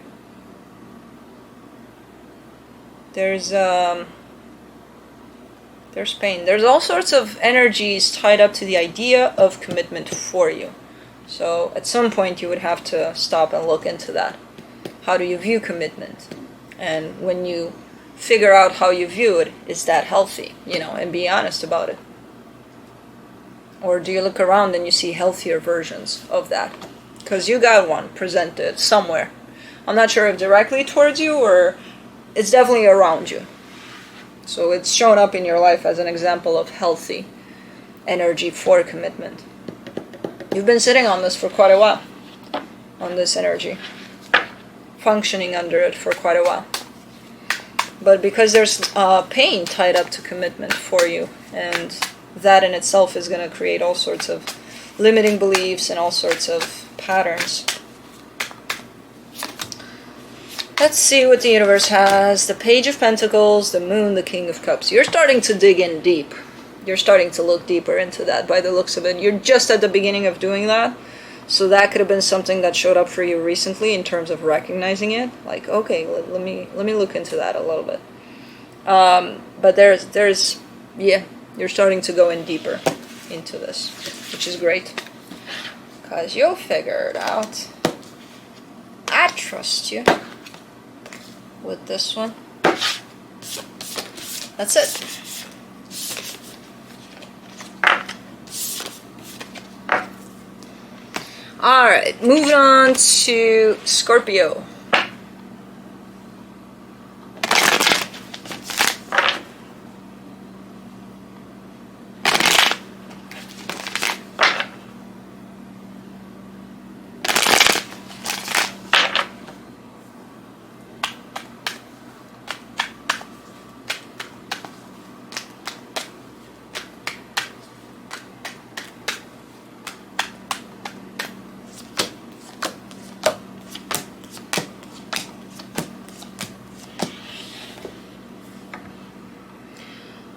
There's pain. There's all sorts of energies tied up to the idea of commitment for you. So at some point you would have to stop and look into that. How do you view commitment? And when you figure out how you view it, is that healthy? You know, and be honest about it. Or do you look around and you see healthier versions of that? Because you got one presented somewhere. I'm not sure if directly towards you, or it's definitely around you. So it's shown up in your life as an example of healthy energy for commitment. You've been sitting on this for quite a while, on this energy, functioning under it for quite a while. but because there's pain tied up to commitment for you, and that in itself is going to create all sorts of limiting beliefs and all sorts of patterns. Let's see what the universe has. The Page of Pentacles, the Moon, the King of Cups. You're starting to dig in deep. You're starting to look deeper into that by the looks of it. You're just at the beginning of doing that. So that could have been something that showed up for you recently in terms of recognizing it. Like, okay, let me look into that a little bit. But there's yeah, you're starting to go in deeper into this, which is great. Because you'll figure it out. I trust you with this one. That's it. Alright, moving on to Scorpio.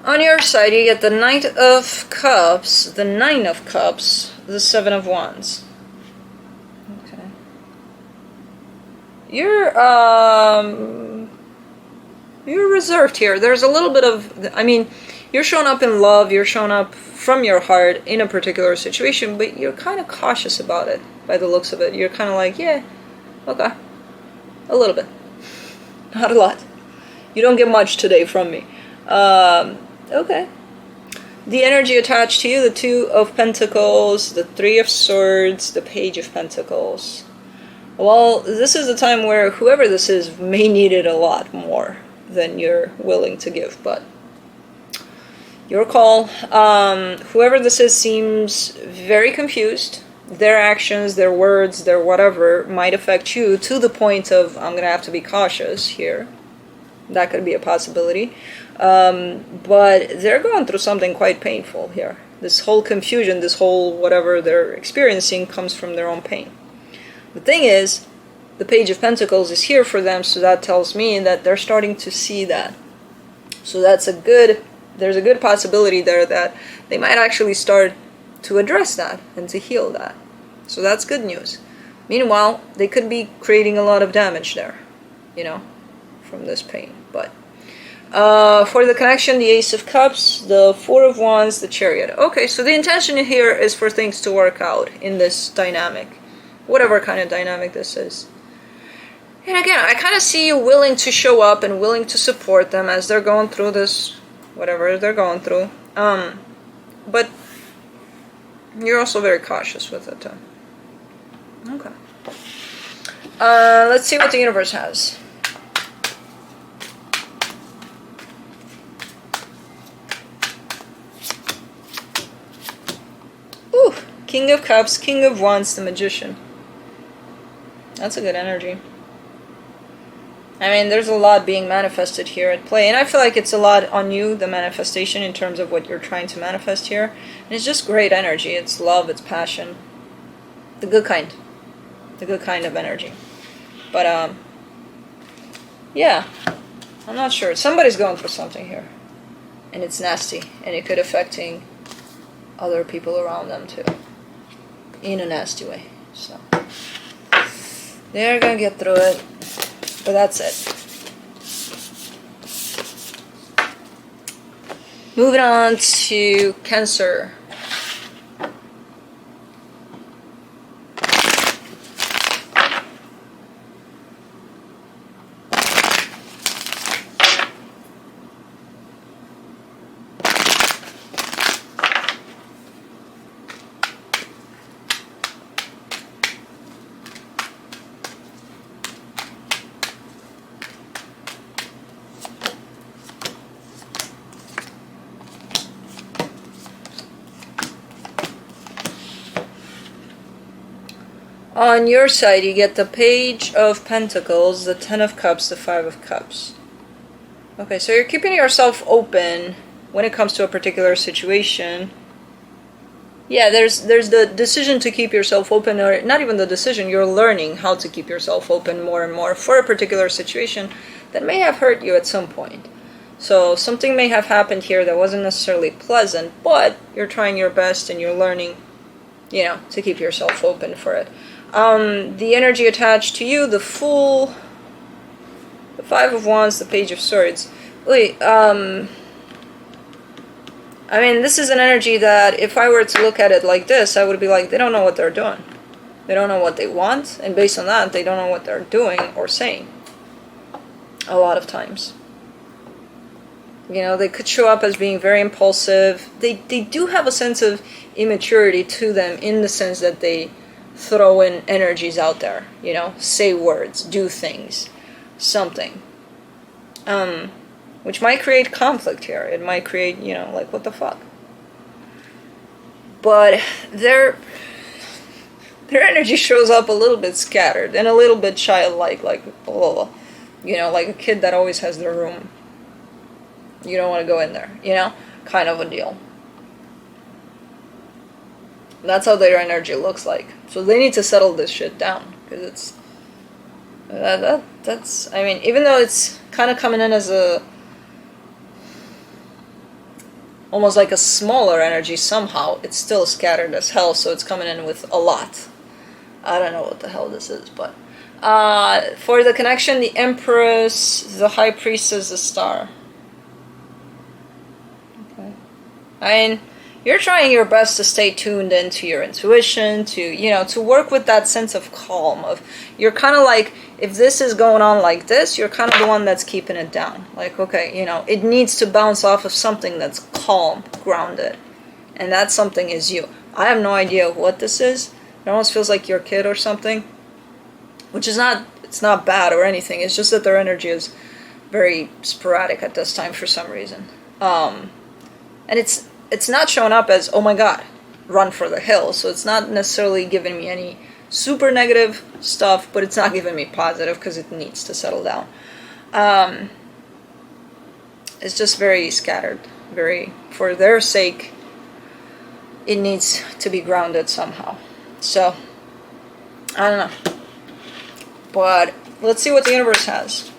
On your side, you get the Knight of Cups, the Nine of Cups, the Seven of Wands. Okay. You're reserved here. There's a little bit of, I mean, you're showing up in love, you're showing up from your heart in a particular situation, but you're kind of cautious about it by the looks of it. You're kind of like, yeah, okay, a little bit, not a lot. You don't get much today from me. Okay. The energy attached to you, the Two of Pentacles, the Three of Swords, the Page of Pentacles. Well, this is a time where whoever this is may need it a lot more than you're willing to give, but your call. Whoever this is seems very confused. Their actions, their words, their whatever might affect you to the point of, I'm going to have to be cautious here. That could be a possibility. But they're going through something quite painful here. This whole confusion, this whole whatever they're experiencing comes from their own pain. The thing is, the Page of Pentacles is here for them, so that tells me that they're starting to see that. So there's a good possibility there that they might actually start to address that and to heal that. So that's good news. Meanwhile, they could be creating a lot of damage there, you know, from this pain. But for the connection, the Ace of Cups, the Four of Wands, the Chariot. Okay, so the intention here is for things to work out in this dynamic, whatever kind of dynamic this is. And again, I kind of see you willing to show up and willing to support them as they're going through this, whatever they're going through. But you're also very cautious with it. Okay. Let's see what the universe has. Ooh, King of Cups, King of Wands, the Magician. That's a good energy. I mean, there's a lot being manifested here at play, and I feel like it's a lot on you, the manifestation, in terms of what you're trying to manifest here. And it's just great energy. It's love, it's passion. The good kind. The good kind of energy. But, yeah. I'm not sure. Somebody's going through something here. And it's nasty. And it could affecting other people around them, too. In a nasty way. So, they're gonna get through it. But that's it. Moving on to Cancer. On your side, you get the Page of Pentacles, the Ten of Cups, the Five of Cups. Okay, so you're keeping yourself open when it comes to a particular situation. Yeah, there's the decision to keep yourself open, or not even the decision, you're learning how to keep yourself open more and more for a particular situation that may have hurt you at some point. So something may have happened here that wasn't necessarily pleasant, but you're trying your best and you're learning, you know, to keep yourself open for it. The energy attached to you, the Fool, the Five of Wands, the Page of Swords. Wait, I mean, this is an energy that if I were to look at it like this, I would be like, they don't know what they're doing. They don't know what they want, and based on that, they don't know what they're doing or saying. A lot of times. You know, they could show up as being very impulsive. They do have a sense of immaturity to them in the sense that they throw in energies out there. You know, say words, do things, something. Which might create conflict here. It might create, you know, like, what the fuck? But their energy shows up a little bit scattered and a little bit childlike, like, oh, you know, like a kid that always has their room. You don't want to go in there, you know? Kind of a deal. That's how their energy looks like. So they need to settle this shit down, because it's... That's... I mean, even though it's kind of coming in as a... almost like a smaller energy somehow, it's still scattered as hell, so it's coming in with a lot. I don't know what the hell this is, but... for the connection, the Empress, the High Priestess, the Star. Okay. I mean, you're trying your best to stay tuned into your intuition, to, you know, to work with that sense of calm, of, you're kind of like, if this is going on like this, you're kind of the one that's keeping it down. Like, okay, you know, it needs to bounce off of something that's calm, grounded. And that something is you. I have no idea what this is. It almost feels like your kid or something. Which is not, it's not bad or anything. It's just that their energy is very sporadic at this time for some reason. And it's not showing up as, oh my god, run for the hills. So it's not necessarily giving me any super negative stuff, but it's not giving me positive because it needs to settle down. It's just very scattered. Very, for their sake, it needs to be grounded somehow. So, I don't know. But let's see what the universe has.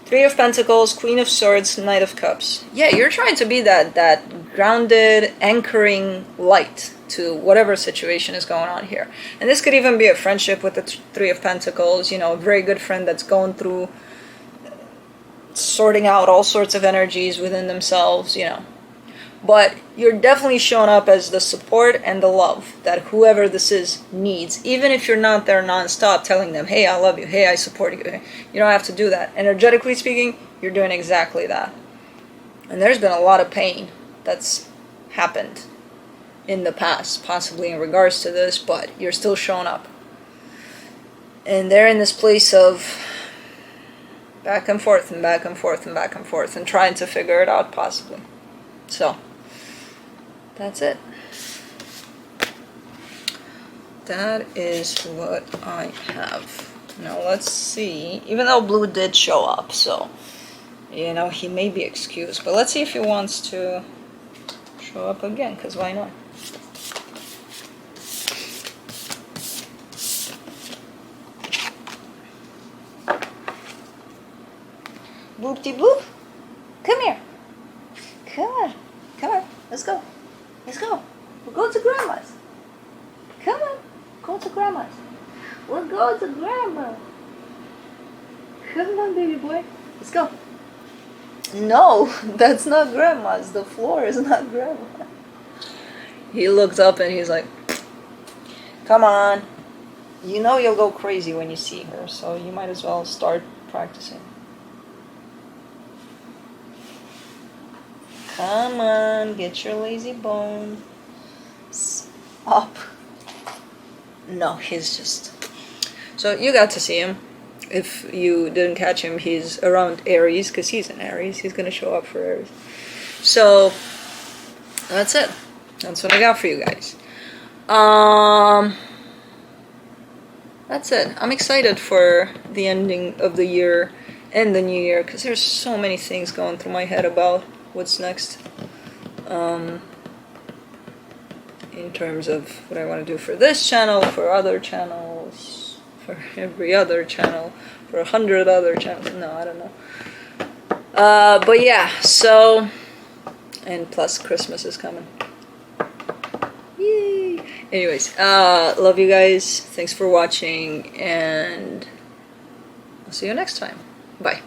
Three of Pentacles, Queen of Swords, Knight of Cups. Yeah, you're trying to be that grounded, anchoring light to whatever situation is going on here. And this could even be a friendship with the Three of Pentacles, you know, a very good friend that's going through sorting out all sorts of energies within themselves, you know. But you're definitely showing up as the support and the love that whoever this is needs. Even if you're not there nonstop telling them, hey, I love you, hey, I support you. You don't have to do that. Energetically speaking, you're doing exactly that. And there's been a lot of pain that's happened in the past, possibly in regards to this, but you're still showing up. And they're in this place of back and forth and back and forth and back and forth and trying to figure it out, possibly. So, that's it. That is what I have. Now let's see. Even though blue did show up, so, you know, he may be excused. But let's see if he wants to show up again, because why not? Bloop-de-bloop. Come here. Come on. Come on. Let's go. Let's go. We'll go to Grandma's. Come on. Go to Grandma's. We'll go to Grandma. Come on, baby boy. Let's go. No, that's not Grandma's. The floor is not Grandma's. He looks up and he's like, come on. You know you'll go crazy when you see her, so you might as well start practicing. Come on, get your lazy bones up. No, he's just... So you got to see him. If you didn't catch him, he's around Aries, because he's an Aries. He's going to show up for Aries. So, that's it. That's what I got for you guys. That's it. I'm excited for the ending of the year and the new year, because there's so many things going through my head about what's next. In terms of what I want to do for this channel, for other channels, for every other channel, for 100 other channels. No, I don't know. But yeah, so, and plus Christmas is coming. Yay! Anyways, love you guys. Thanks for watching, and I'll see you next time. Bye.